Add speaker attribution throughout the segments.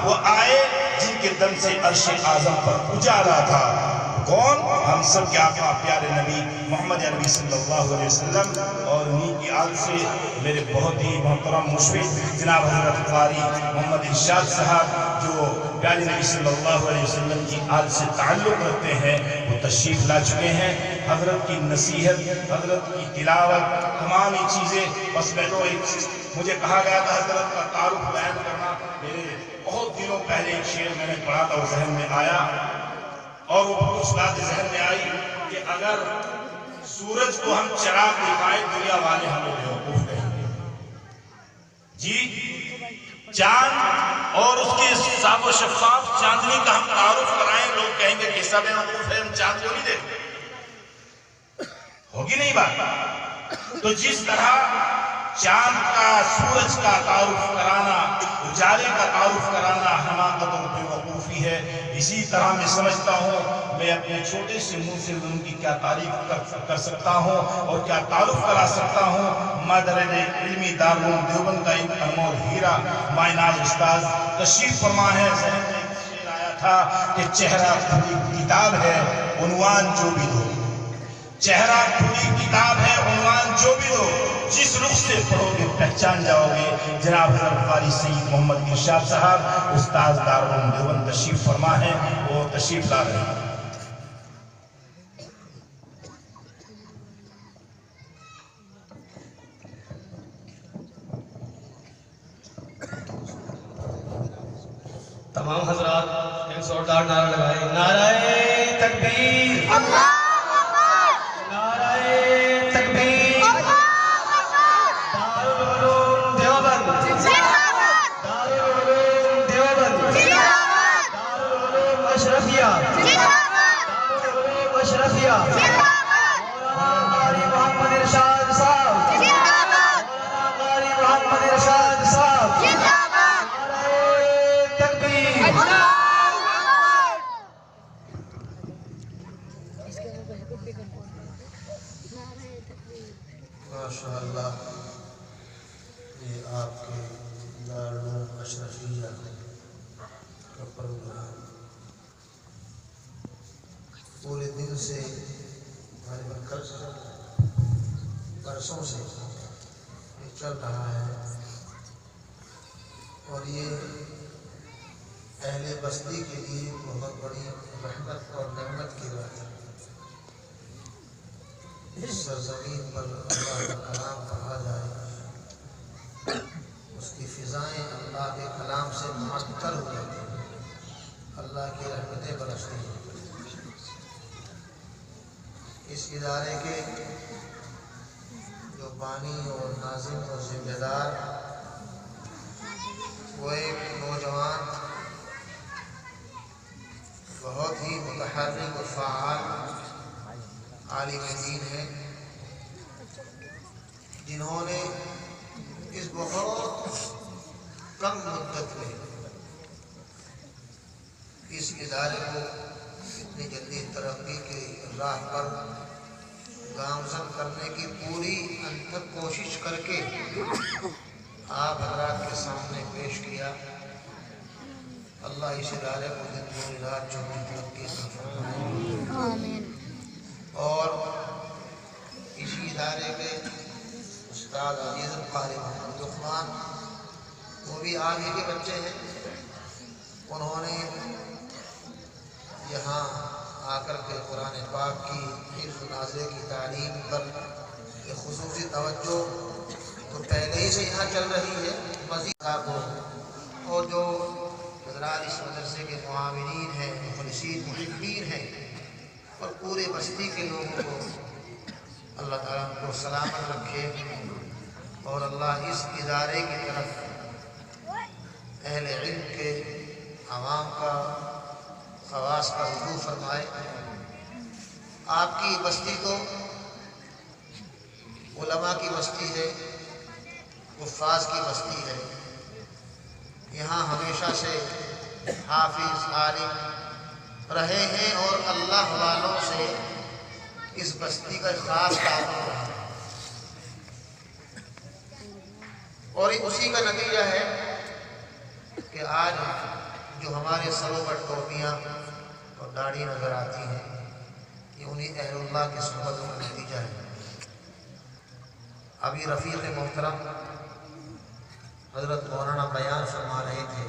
Speaker 1: وہ آئے جن کے دم سے عرش اعظم پر اجالا تھا۔ کون؟ ہم سب کے آقا پیارے نبی محمد عربی صلی اللہ علیہ وسلم، اور انہی کی آل سے میرے بہت ہی محترم مشفق جناب حضرت قاری محمد ارشاد صاحب جو پیارے نبی صلی اللہ علیہ وسلم کی آل سے تعلق رکھتے ہیں، وہ تشریف لا چکے ہیں۔ حضرت کی نصیحت، حضرت کی تلاوت، تمام ہی چیزیں، بس میں تو مجھے کہا گیا تھا حضرت کا تعارف بیان کرنا، میرے بہت دنوں پہلے ایک شعر میں نے پڑھا تھا، وہ ذہن میں آیا، اور وہ کچھ بات ذہن میں آئی کہ اگر سورج کو ہم چراغ دکھائیں دنیا والے ہمیں بیوقوف کہیں گے، جی چاند اور اس کے صاف و شفاف چاندنی کا ہم تعارف کرائیں، لوگ کہیں گے کیسا بیوقوف ہے، ہم چاند کو نہیں دیکھتے، ہوگی نہیں بات؟ تو جس طرح چاند کا، سورج کا تعارف کرانا، اجالے کا تعارف کرانا حماقت اور بیوقوفی ہے، اسی طرح میں سمجھتا ہوں میں اپنے چھوٹے سے منہ سے ان کی کیا تعریف کر سکتا ہوں اور کیا تعارف کرا سکتا ہوں۔ مادر علمی دارالعلوم دیوبند کا ایک انمول ہیرا مائناز استاذ تشریف فرما ہے، ذہن میں ایک شعر آیا تھا کہ چہرہ کھلی کتاب ہے عنوان جو بھی دو، چہرہ کھلی کتاب ہے عنوان جو بھی دو، جس رخ سے پڑھو گے پہچان جاؤ گے۔ جناب حضرت قاری سید محمد ارشاد صاحب استاذ دارالعلوم دیوبند تشریف فرما ہے، وہ تشریف لا رہے ہیں۔
Speaker 2: تمام حضرات ایک زوردار نعرہ لگائے، نعرہ تکبیر، نعرہ تکبیر، دارالعلوم دیوبند، دارالعلوم دیوبند، دارالعلوم اشرفیہ، دارالعلوم اشرفیہ، مولانا قاری محمد ارشاد صاحب، مولانا قاری محمد ارشاد صاحب،
Speaker 3: ماشاءاللہ یہ آپ کے دارالعلوم اشرفیہ کا پروگرام پورے دن سے برسوں سے یہ چل رہا ہے، اور یہ اہل بستی کے لیے بہت بڑی رحمت اور نعمت کی بات ہے۔ اس سرزمین پر اللہ کا کلام پڑھا جائے، اس کی فضائیں اللہ کے کلام سے معطر ہو جاتی ہیں، اللہ کی رحمتیں برستی ہیں۔ اس ادارے کے جو بانی اور ناظم اور ذمہ دار، وہ ایک نوجوان بہت ہی متحرک اور فعال عالم دین ہیں، جنہوں نے اس بہت کم مدت میں اس ادارے کو اتنی جلدی ترقی کی راہ پر گامزن کرنے کی پوری انتھک کوشش کر کے آپ حضرات کے سامنے پیش کیا۔ اللہ اس ادارے کو دن پوری رات چوبی ترقی عطا فرمائے، آمین۔ اور اسی ادارے کے استاد عزیز القاری محمد لقمان، وہ بھی آپ ہی کے بچے ہیں، انہوں نے یہاں آ کر کے قرآن پاک کی حفظ نازلے کی تعلیم پر ایک خصوصی توجہ تو پہلے ہی سے یہاں چل رہی ہے، مزید آپ اور جو حضرات اس مدرسے کے معاونین ہیں، مخلصین محبین ہیں، اور پورے بستی کے لوگوں کو اللہ تعالیٰ ان کو سلامت رکھے، اور اللہ اس ادارے کی طرف اہل علم کے، عوام کا، خواص کا رجوع فرمائے۔ آپ کی بستی تو علماء کی بستی ہے، حفاظ کی بستی ہے، یہاں ہمیشہ سے حافظ عالم رہے ہیں، اور اللہ والوں سے اس بستی کا خاص تعلق رہا، اور اسی کا نتیجہ ہے کہ آج جو ہمارے سروں پر ٹوپیاں اور داڑھی نظر آتی ہیں، یہ انہیں اہل اللہ کی صحبتوں کا نتیجہ ہے۔ ابھی رفیق محترم حضرت مولانا بیان فرما رہے تھے،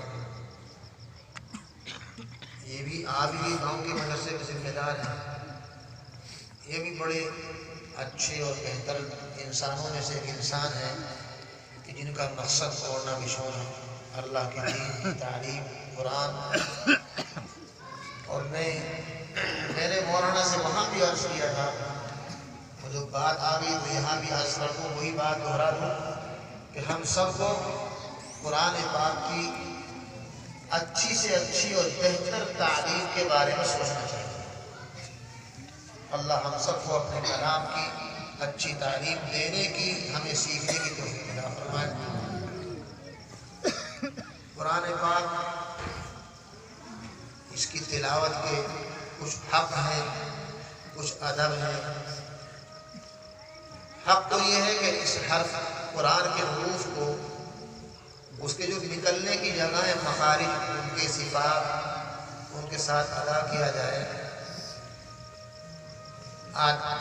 Speaker 3: یہ بھی آپ ہی گاؤں کے مدرسے کے ذمہ دار ہیں، یہ بھی بڑے اچھے اور بہتر انسانوں میں سے ایک انسان ہے کہ جن کا مقصد اور نہ بشورہ اللہ کے دین کی تعلیم، قرآن۔ اور میں نے مولانا سے وہاں بھی عرض کیا تھا، اور جو بات آ گئی تو یہاں بھی عرض کر دوں، وہی بات دہرا دوں کہ ہم سب کو قرآن پاک کی اچھی سے اچھی اور بہتر تعلیم کے بارے میں سوچنا چاہیے۔ اللہ ہم سب کو اپنے کلام کی اچھی تعلیم دینے کی، ہمیں سیکھنے کی توفیق عطا فرمائے۔ قرآن پاک، اس کی تلاوت کے کچھ حق ہیں، کچھ ادب ہیں۔ حق تو یہ ہے کہ اس حرف قرآن کے حروف کو، اس کے جو نکلنے کی جگہ ہے، مخارج، ان کے صفات، ان کے ساتھ ادا کیا جائے۔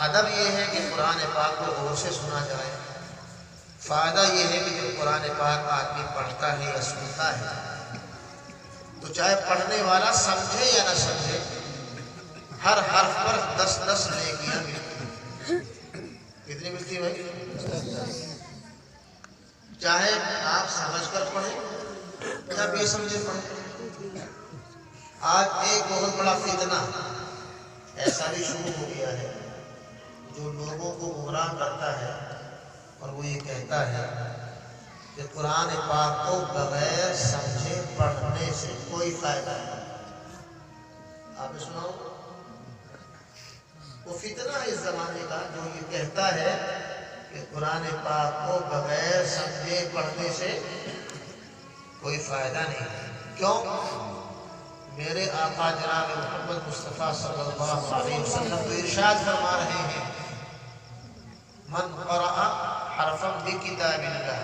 Speaker 3: ادب یہ ہے کہ قرآن پاک کو غور سے سنا جائے۔ فائدہ یہ ہے کہ جب قرآن پاک آدمی پڑھتا ہے یا سنتا ہے تو چاہے پڑھنے والا سمجھے یا نہ سمجھے، ہر حرف پر 10 نیکیاں ملتی ہیں۔ کتنی ملتی ہے بھائی؟ چاہے آپ سمجھ کر پڑھیں یا بے سمجھے پڑھیں۔ آج ایک بہت بڑا فتنہ ایسا بھی شروع ہو گیا ہے جو لوگوں کو گمراہ کرتا ہے، اور وہ یہ کہتا ہے کہ قرآن پاک کو بغیر سمجھے پڑھنے سے کوئی فائدہ نہیں۔ آپ نے سنا ہو؟ وہ فتنہ ہے اس زمانے کا جو یہ کہتا ہے کہ قرآن پاک کو بغیر سمجھے پڑھنے سے کوئی فائدہ نہیں۔ کیوں؟ میرے آقا جناب محمد مصطفیٰ صلی اللہ علیہ وسلم تو ارشاد فرما رہے ہیں، من قرأ حرفا بکتاب اللہ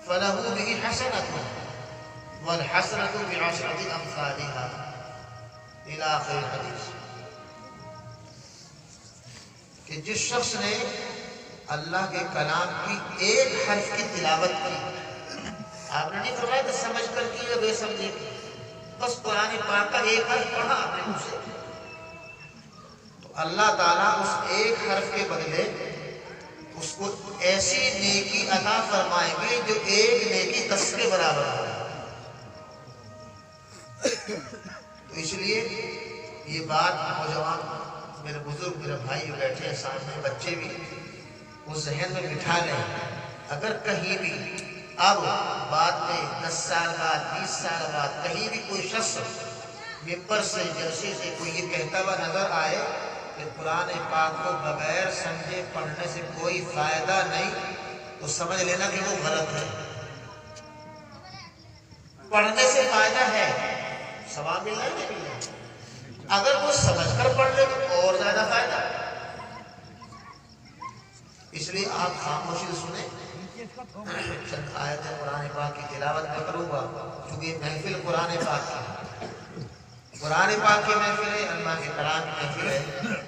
Speaker 3: فلہ بہ حسنۃ والحسنۃ بعشرۃ امثالها الی آخر الحدیث، کہ جس شخص نے اللہ کے کلام کی ایک حرف کی تلاوت کی، آپ نے نہیں فرمایا کہ سمجھ کر کی یا بے سمجھے کی، بس قرآن پاک کا ایک حرف پڑھا آپ نے اسے، تو اللہ تعالیٰ اس ایک حرف کے بدلے اس کو ایسی نیکی عطا فرمائیں گے جو ایک نیکی 10 کے برابر ہے۔ تو اس لیے یہ بات نوجوان، میرے بزرگ، میرے بھائی بیٹھے ہیں سامنے، بچے بھی اس ذہن میں بٹھا لیں، اگر کہیں بھی اب بعد میں 10 سال بعد، 20 سال بعد کہیں بھی کوئی شخص ممبر سے، جلسے سے کوئی یہ کہتا ہوا نظر آئے کہ قرآن پاک کو بغیر سمجھے پڑھنے سے کوئی فائدہ نہیں، تو سمجھ لینا کہ وہ غلط ہے۔ پڑھنے سے فائدہ ہے، ثواب ملنا ہے نہیں ملنا، اگر وہ سمجھ کر پڑھ لے تو اور زیادہ فائدہ۔ اس لیے آپ خاموشی سے سنیں، چند آیتیں قرآن پاک کی تلاوت میں کروں گا، چونکہ یہ محفل قرآن پاک کی ہے، قرآن پاک کی محفل ہے، اللہ کے کلام کی محفل ہے،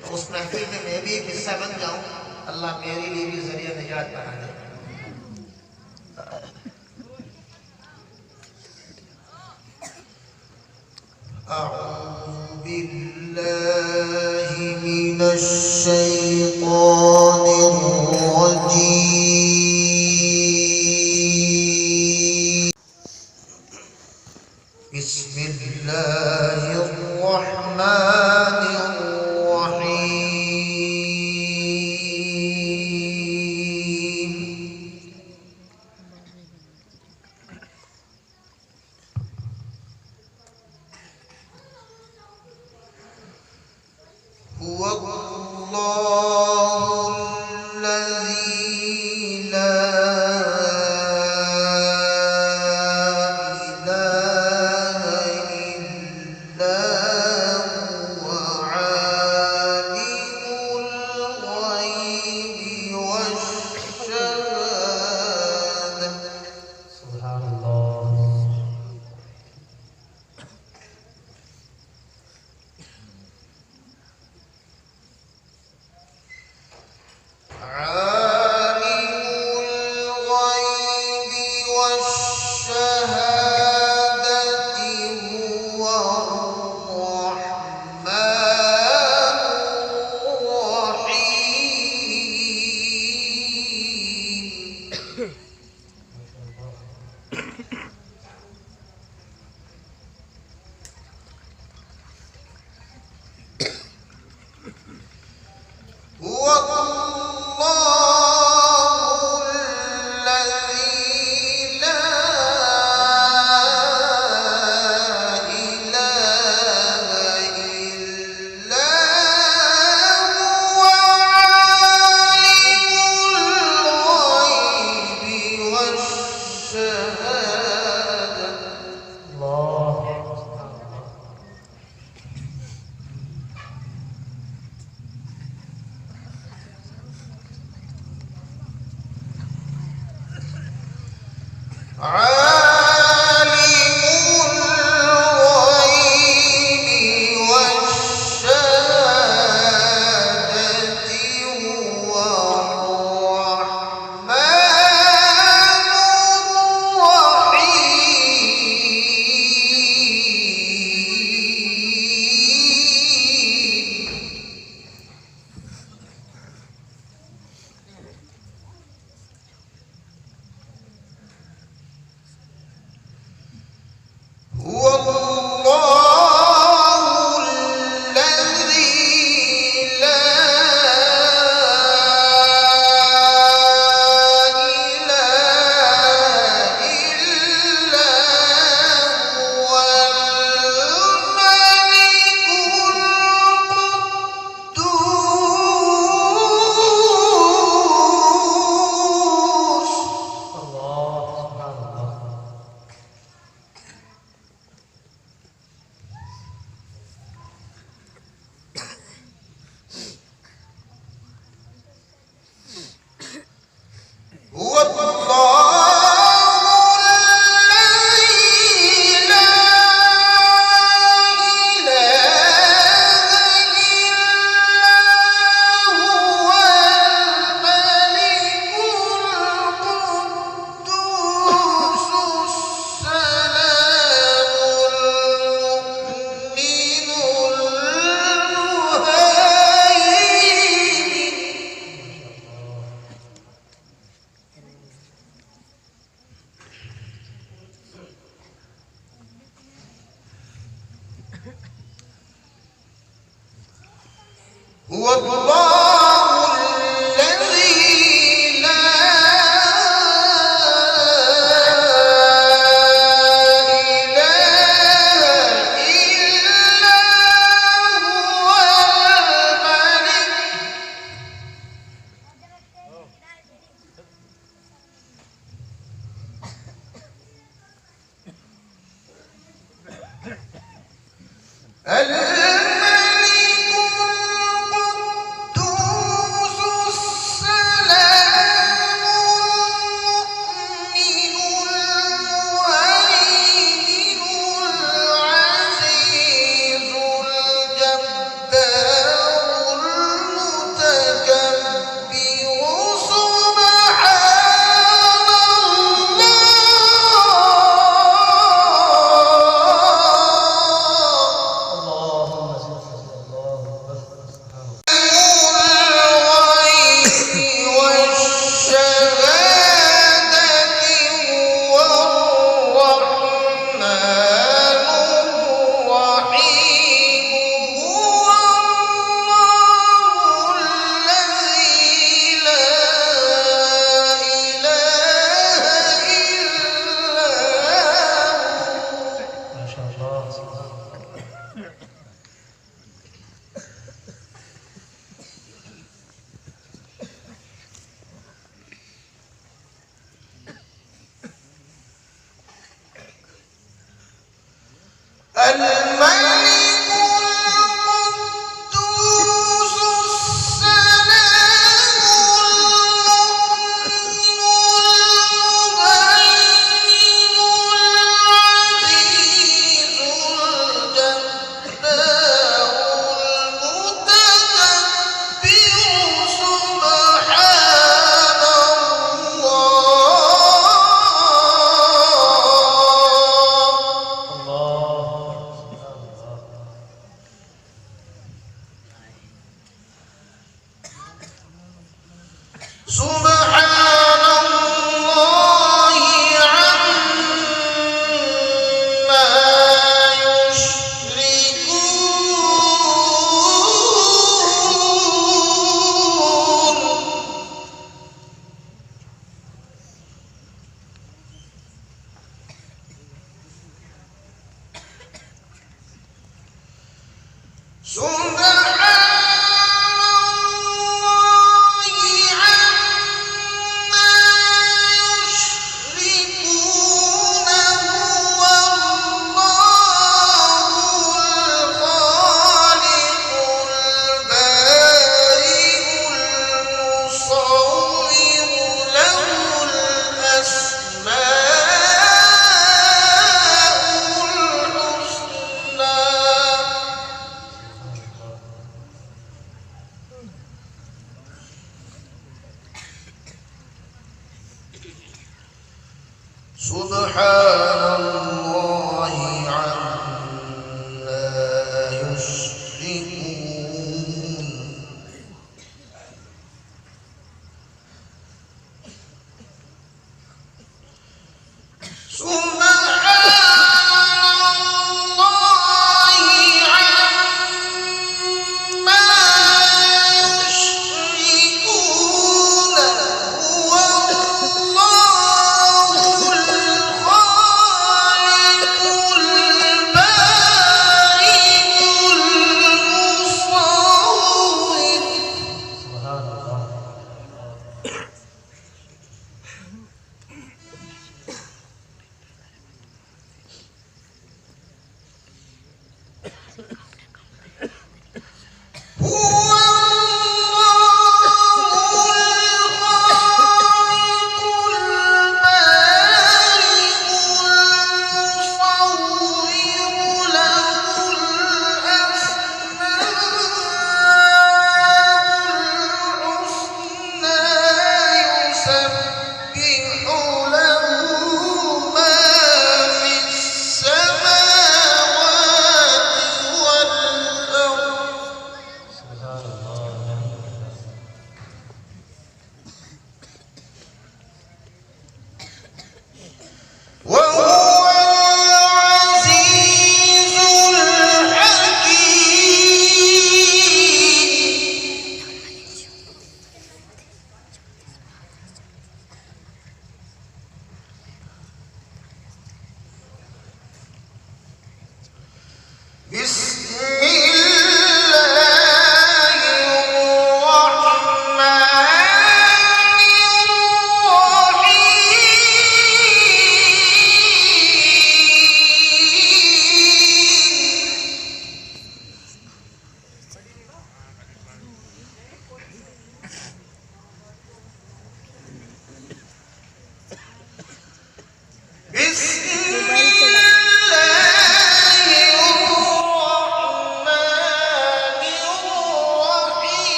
Speaker 3: تو اس محفل میں میں بھی ایک حصہ بن جاؤں، اللہ میرے لیے بھی ذریعہ نجات بنا دے۔ اعوذ باللہ من الشیطان الرجیم، بسم اللہ الرحمن الرحیم، هو اللہ الذی لا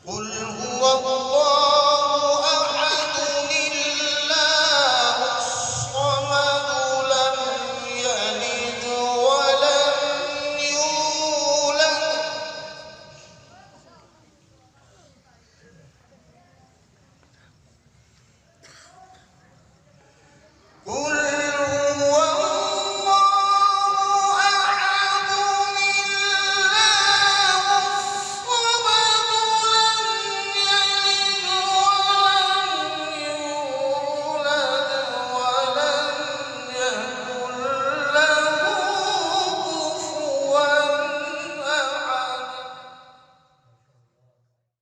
Speaker 3: قل